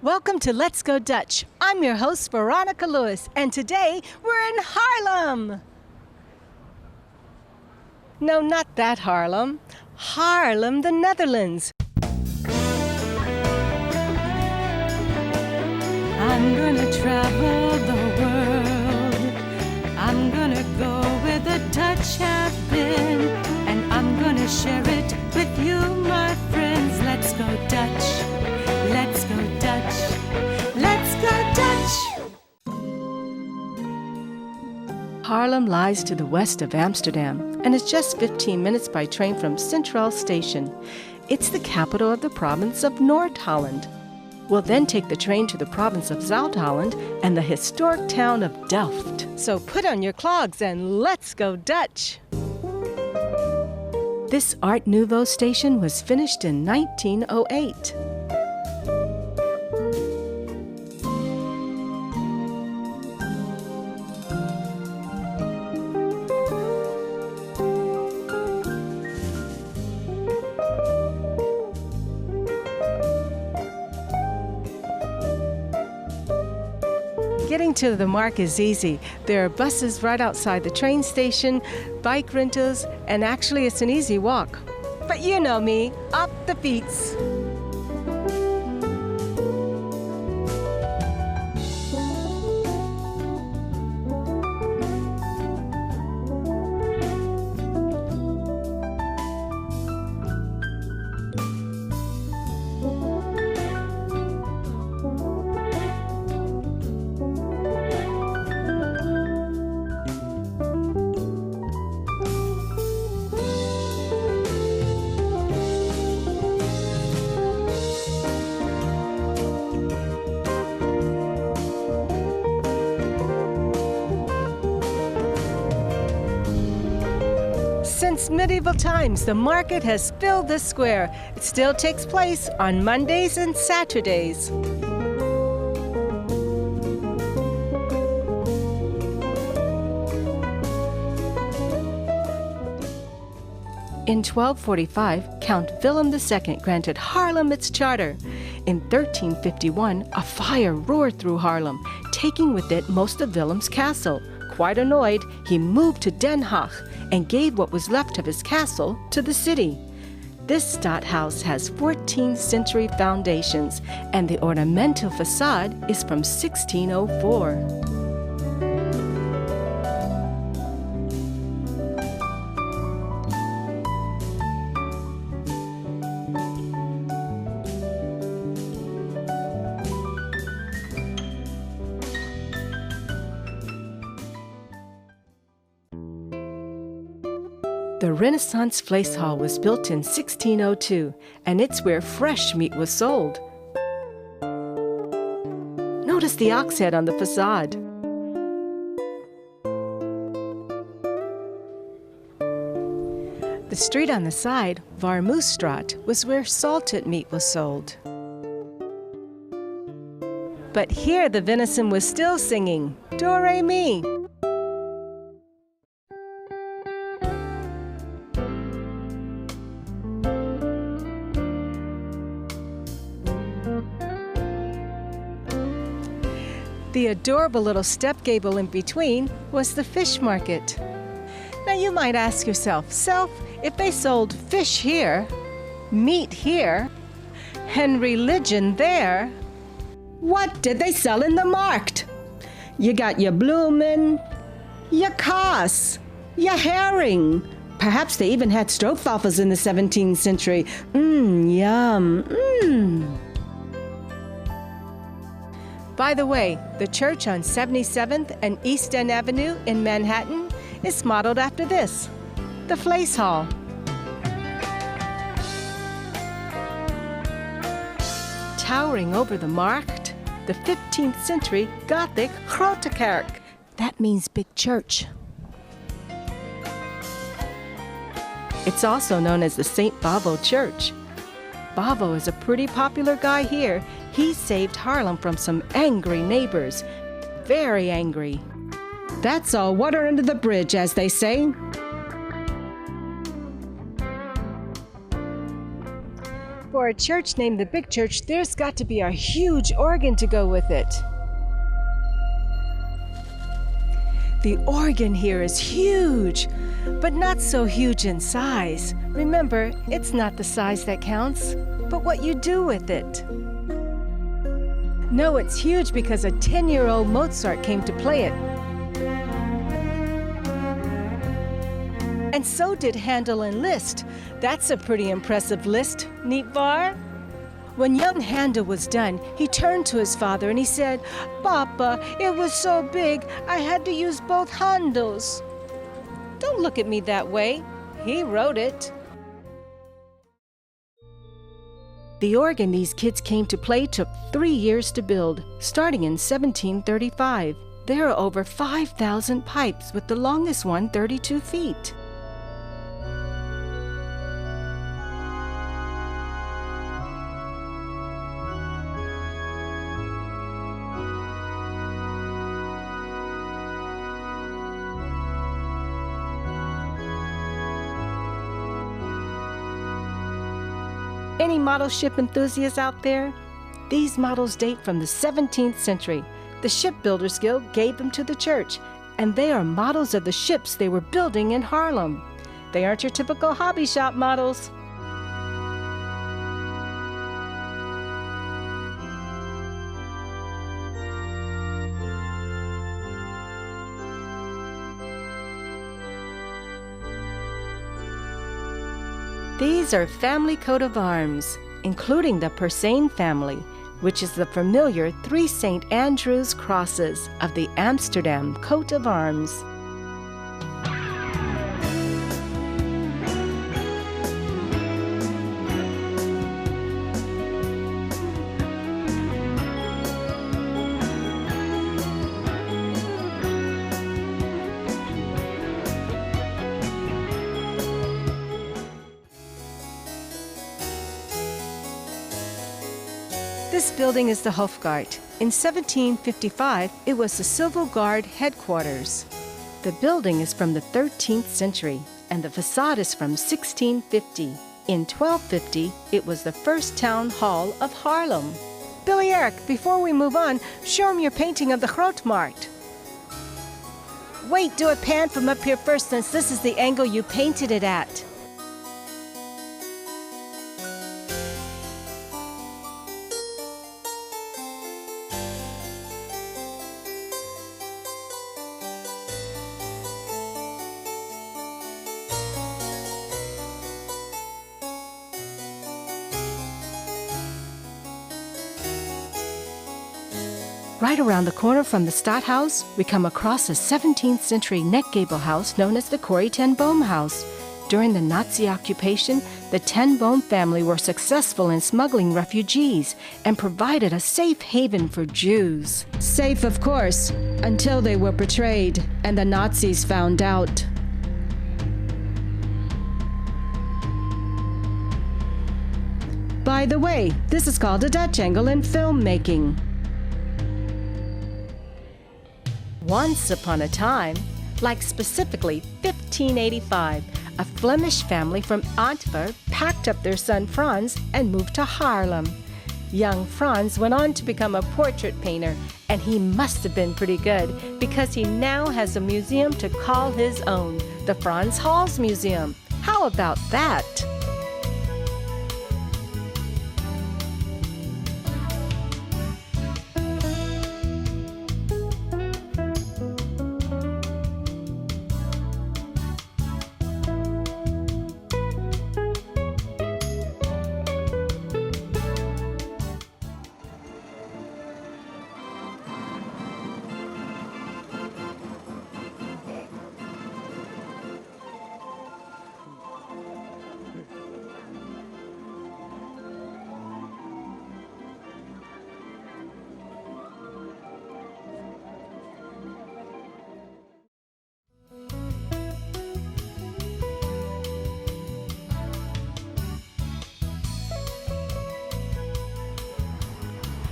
Welcome to Let's Go Dutch. I'm your host, Veronica Lewis, and today we're in Haarlem. No, not that Haarlem. Haarlem, the Netherlands. I'm gonna travel the world. I'm gonna go where the Dutch have been, and I'm gonna share it with you, my friends. Let's go Dutch. Let's go Dutch. Let's go Dutch. Haarlem lies to the west of Amsterdam and is just 15 minutes by train from Centraal Station. It's the capital of the province of Noord-Holland. We'll then take the train to the province of Zuid-Holland and the historic town of Delft. So put on your clogs and let's go Dutch. This Art Nouveau station was finished in 1908. Getting to the mark is easy. There are buses right outside the train station, bike rentals, and actually it's an easy walk. But you know me, up the fiets. Since medieval times, the market has filled the square. It still takes place on Mondays and Saturdays. In 1245, Count Willem II granted Haarlem its charter. In 1351, a fire roared through Haarlem, taking with it most of Willem's castle. Quite annoyed, he moved to Den Haag and gave what was left of his castle to the city. This stadthouse has 14th century foundations, and the ornamental facade is from 1604. The Renaissance Vlees Hall was built in 1602, and it's where fresh meat was sold. Notice the ox head on the facade. The street on the side, Warmoestraat, was where salted meat was sold. But here the venison was still singing, Do-re-mi. The adorable little step gable in between was the fish market. Now you might ask yourself, Self, if they sold fish here, meat here, and religion there, what did they sell in the markt? You got your bloemen, your kaas, your herring. Perhaps they even had stroopwafels in the 17th century. Yum. By the way, the church on 77th and East End Avenue in Manhattan is modeled after this, the Vlees Hall. Towering over the markt, the 15th century Gothic Grote Kerk. That means big church. It's also known as the St. Bavo Church. Bavo is a pretty popular guy here. He saved Haarlem from some angry neighbors. Very angry. That's all water under the bridge, as they say. for a church named the Big Church, there's got to be a huge organ to go with it. The organ here is huge, but not so huge in size. Remember, it's not the size that counts, but what you do with it. No, it's huge because a 10-year-old Mozart came to play it. And so did Handel and Liszt. That's a pretty impressive list, niet waar? When young Handel was done, he turned to his father and he said, "Papa, it was so big, I had to use both handles." Don't look at me that way. He wrote it. The organ these kids came to play took 3 years to build, starting in 1735. There are over 5,000 pipes, with the longest one 32 feet. Any model ship enthusiasts out there? These models date from the 17th century. The Shipbuilders Guild gave them to the church, and they are models of the ships they were building in Haarlem. They aren't your typical hobby shop models. These are family coat of arms, including the Persane family, which is the familiar 3 St. Andrew's crosses of the Amsterdam coat of arms. This building is the Hofgaard. In 1755, it was the Civil Guard headquarters. The building is from the 13th century, and the facade is from 1650. In 1250, it was the first town hall of Haarlem. Billy Eric, before we move on, show him your painting of the Grootmarkt. Wait, do a pan from up here first, since this is the angle you painted it at. Right around the corner from the Stadthaus, we come across a 17th century neck gable house known as the Corrie ten Boom House. During the Nazi occupation, the ten Boom family were successful in smuggling refugees and provided a safe haven for Jews. Safe, of course, until they were betrayed and the Nazis found out. By the way, this is called a Dutch angle in filmmaking. Once upon a time, like specifically 1585, a Flemish family from Antwerp packed up their son Franz and moved to Haarlem. Young Franz went on to become a portrait painter, and he must have been pretty good because he now has a museum to call his own, the Frans Hals Museum. How about that?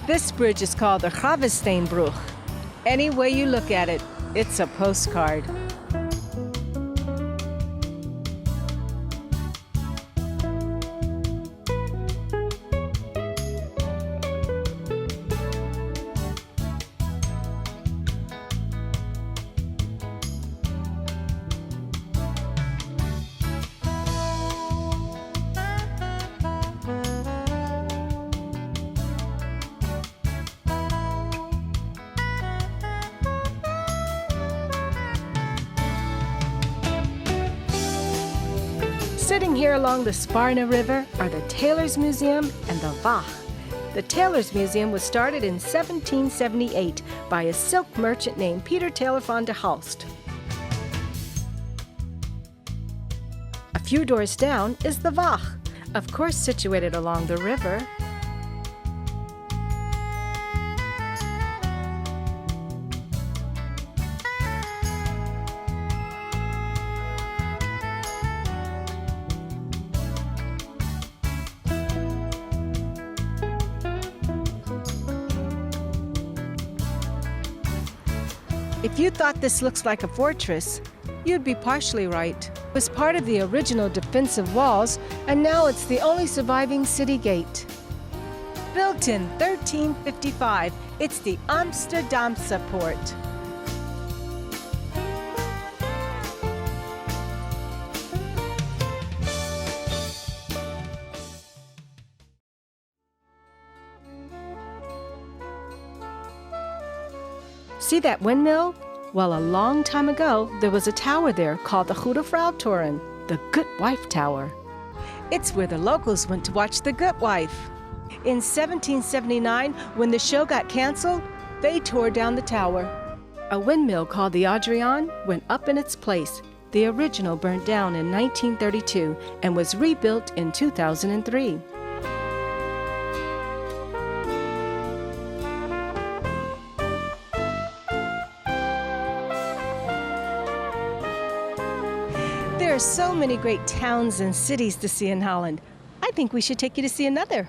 This bridge is called the Gravesteinbrug. Any way you look at it, it's a postcard. Sitting here along the Sparna River are the Tailors Museum and the Waag. The Tailors Museum was started in 1778 by a silk merchant named Peter Taylor van der Halst. A few doors down is the Waag, of course situated along the river. If you thought this looks like a fortress, you'd be partially right. It was part of the original defensive walls, and now it's the only surviving city gate. Built in 1355, it's the Amsterdamse Poort. See that windmill? Well, a long time ago, there was a tower there called the Goede Vrouw Toren, the Good Wife Tower. It's where the locals went to watch The Good Wife. In 1779, when the show got canceled, they tore down the tower. A windmill called the Adriaan went up in its place. The original burnt down in 1932 and was rebuilt in 2003. There are so many great towns and cities to see in Holland. I think we should take you to see another.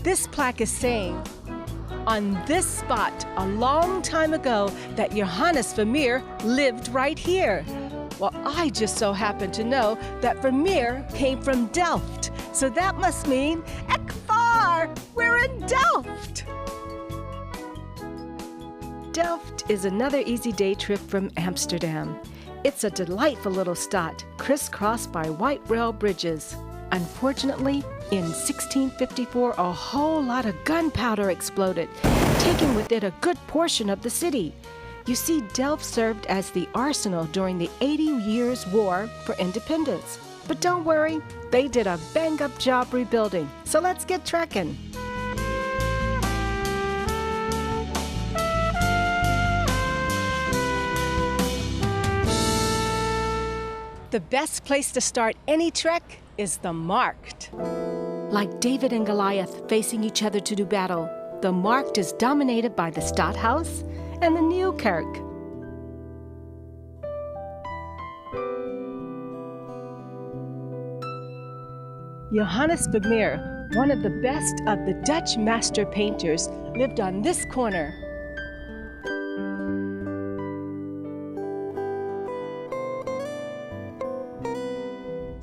This plaque is saying, on this spot a long time ago, that Johannes Vermeer lived right here. Well, I just so happen to know that Vermeer came from Delft, so that must mean we're in Delft! Delft is another easy day trip from Amsterdam. It's a delightful little stot, crisscrossed by white rail bridges. Unfortunately, in 1654, a whole lot of gunpowder exploded, taking with it a good portion of the city. You see, Delft served as the arsenal during the 80 Years' War for Independence. But don't worry, they did a bang-up job rebuilding, so let's get trekking. The best place to start any trek is the Markt. Like David and Goliath facing each other to do battle, the Markt is dominated by the Stadhuis and the Nieuwe Kerk. Johannes Vermeer, one of the best of the Dutch master painters, lived on this corner.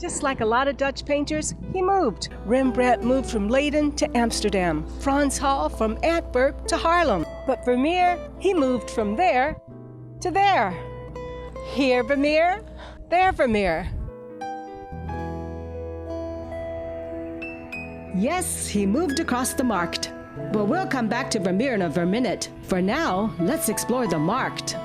Just like a lot of Dutch painters, he moved. Rembrandt moved from Leiden to Amsterdam, Frans Hal from Antwerp to Haarlem. But Vermeer, he moved from there to there. Here Vermeer, there Vermeer. Yes, he moved across the Markt. But we'll come back to Vermeer in a minute. For now, let's explore the Markt.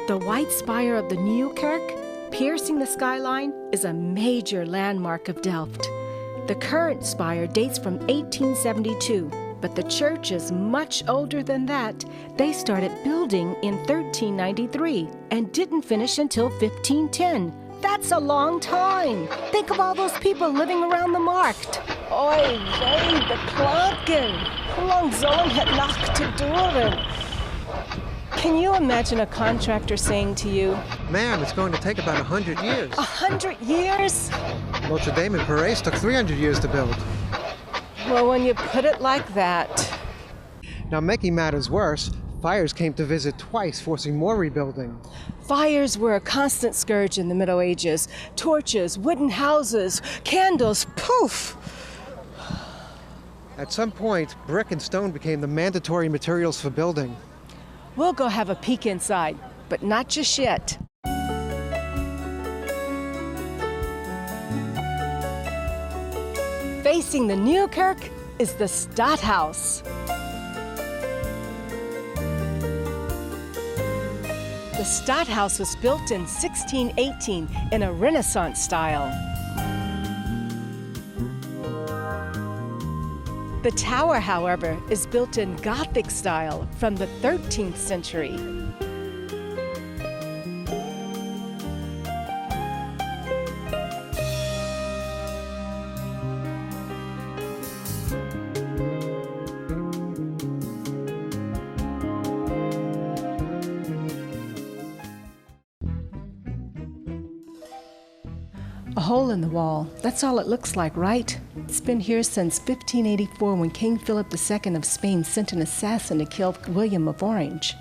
The white spire of the Nieuwe Kerk, piercing the skyline, is a major landmark of Delft. The current spire dates from 1872, but the church is much older than that. They started building in 1393 and didn't finish until 1510. That's a long time. Think of all those people living around the Markt. Oi, wei, de klanken. Hoe lang zullen het nog te duren? Can you imagine a contractor saying to you, "Ma'am, it's going to take about 100 years. 100 years? Notre Dame in Paris took 300 years to build." Well, when you put it like that. Now, making matters worse, fires came to visit twice, forcing more rebuilding. Fires were a constant scourge in the Middle Ages. Torches, wooden houses, candles, poof! At some point, brick and stone became the mandatory materials for building. We'll go have a peek inside, but not just yet. Facing the Nieuwe Kerk is the Stadhuis. The Stadhuis was built in 1618 in a Renaissance style. The tower, however, is built in Gothic style from the 13th century. A hole in the wall, that's all it looks like, right? It's been here since 1584 when King Philip II of Spain sent an assassin to kill William of Orange.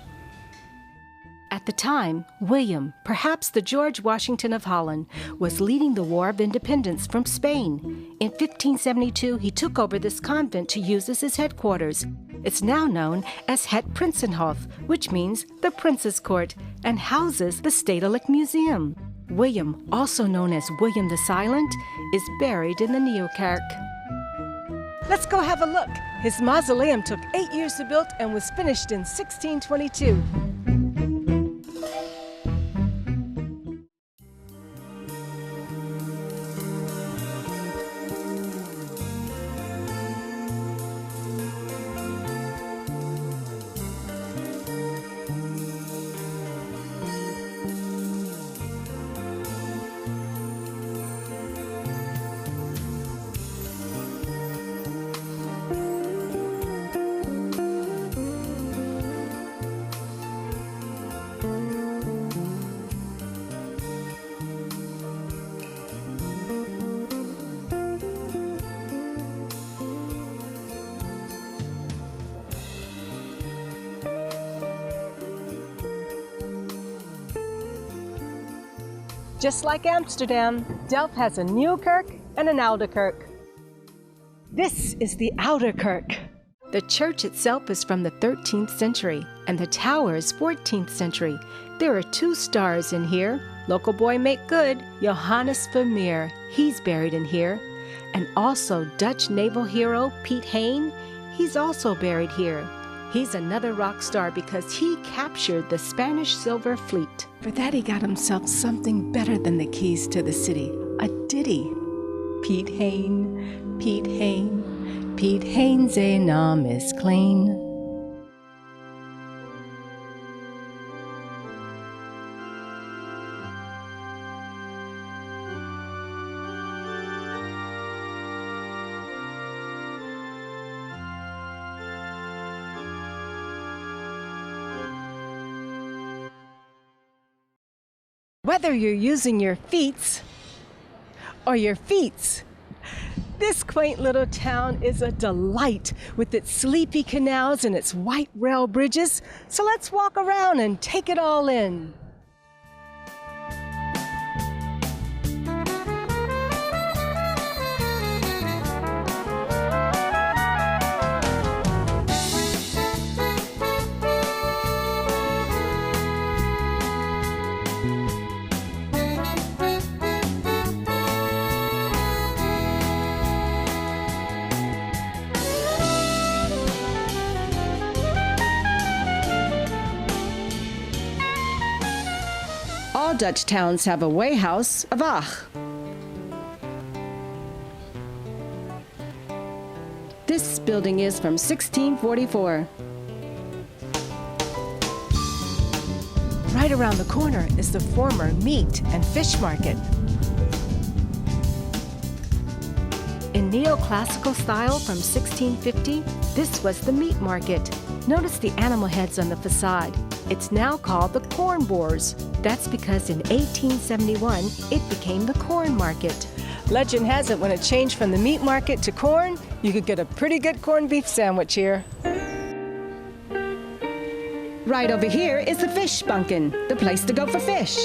At the time, William, perhaps the George Washington of Holland, was leading the War of Independence from Spain. In 1572, he took over this convent to use as his headquarters. It's now known as Het Prinsenhof, which means the Prince's Court, and houses the Stedelijk Museum. William, also known as William the Silent, is buried in the Nieuwe Kerk. Let's go have a look. His mausoleum took 8 years to build and was finished in 1622. Just like Amsterdam, Delft has a Nieuwe Kerk and an Oude Kerk. This is the Oude Kerk. The church itself is from the 13th century, and the tower is 14th century. There are 2 stars in here. Local boy make good, Johannes Vermeer. He's buried in here. And also Dutch naval hero Piet Hein. He's also buried here. He's another rock star because he captured the Spanish silver fleet. For that, he got himself something better than the keys to the city, a ditty. Piet Hein, Piet Hein, Piet Hein zijn naam is klein. Whether you're using your feet or your feet, this quaint little town is a delight with its sleepy canals and its white rail bridges. So let's walk around and take it all in. All Dutch towns have a weihouse, a waag. This building is from 1644. Right around the corner is the former meat and fish market. In neoclassical style from 1650, this was the meat market. Notice the animal heads on the facade. It's now called the Corn Boers. That's because in 1871, it became the corn market. Legend has it when it changed from the meat market to corn, you could get a pretty good corned beef sandwich here. Right over here is the fish bunken, the place to go for fish.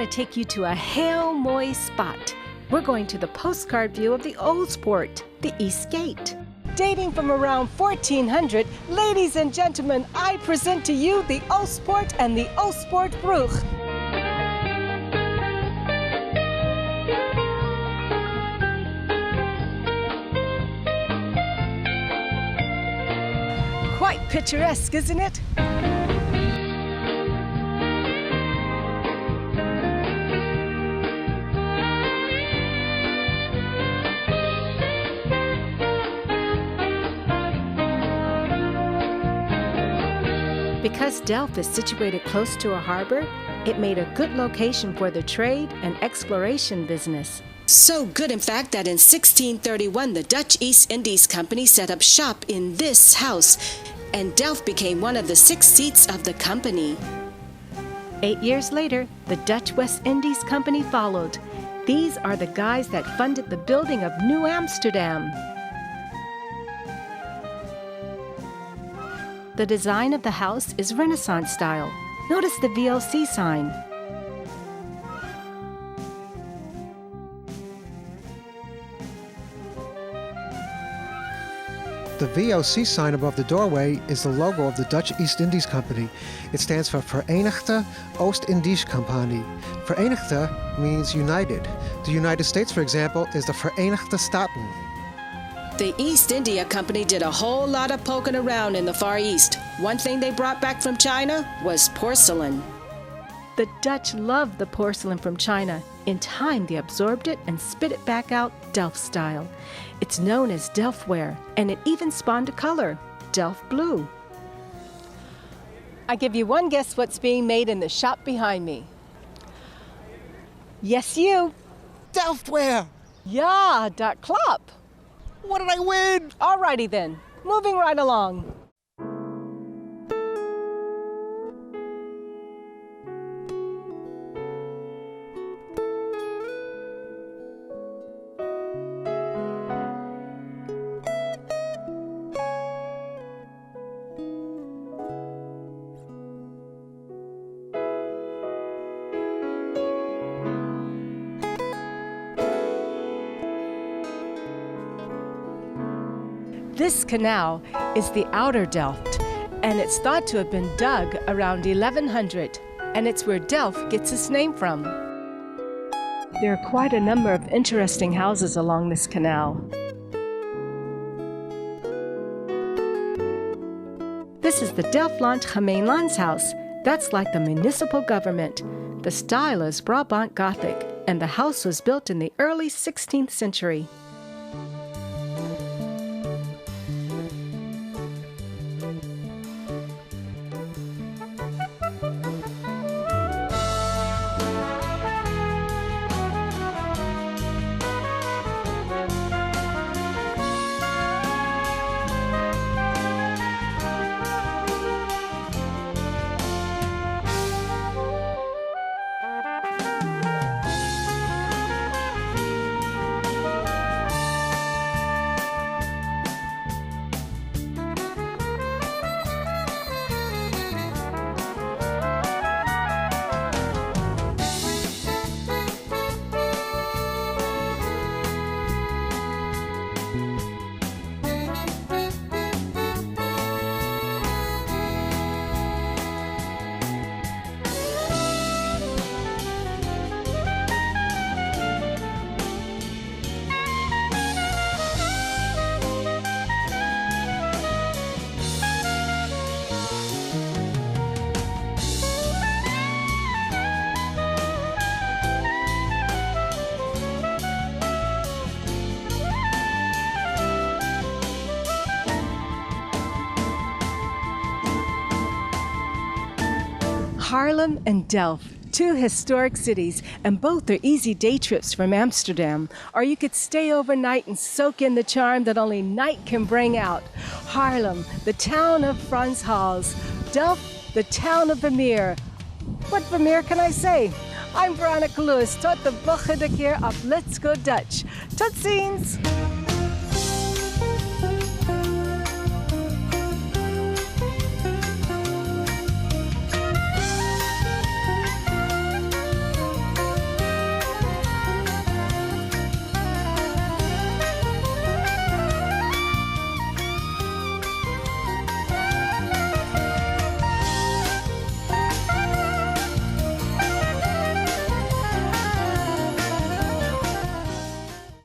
take you to a heel mooi spot. We're going to the postcard view of the Old Sport, the East Gate. Dating from around 1400, ladies and gentlemen, I present to you the Old Sport and the Old Sport Brug. Quite picturesque, isn't it? Because Delft is situated close to a harbor, it made a good location for the trade and exploration business. So good, in fact, that in 1631 the Dutch East Indies Company set up shop in this house, and Delft became one of the 6 seats of the company. 8 years later, the Dutch West Indies Company followed. These are the guys that funded the building of New Amsterdam. The design of the house is Renaissance style. Notice the VOC sign. The VOC sign above the doorway is the logo of the Dutch East Indies Company. It stands for Verenigde Oost-Indische Compagnie. Verenigde means united. The United States, for example, is the Verenigde Staten. The East India Company did a whole lot of poking around in the Far East. One thing they brought back from China was porcelain. The Dutch loved the porcelain from China. In time, they absorbed it and spit it back out Delft style. It's known as Delftware, and it even spawned a color, Delft blue. I give you one guess what's being made in the shop behind me. Yes, you. Delftware! Ja, dat klopt. What did I win? Alrighty then, moving right along. This canal is the Outer Delft, and it's thought to have been dug around 1100, and it's where Delft gets its name from. There are quite a number of interesting houses along this canal. This is the Delftland Gemeenlandshuis. That's like the municipal government. The style is Brabant Gothic, and the house was built in the early 16th century. Haarlem and Delft, 2 historic cities, and both are easy day trips from Amsterdam. Or you could stay overnight and soak in the charm that only night can bring out. Haarlem, the town of Frans Hals. Delft, the town of Vermeer. What Vermeer can I say? I'm Veronica Lewis, tot de volgende keer op Let's Go Dutch. Tot ziens!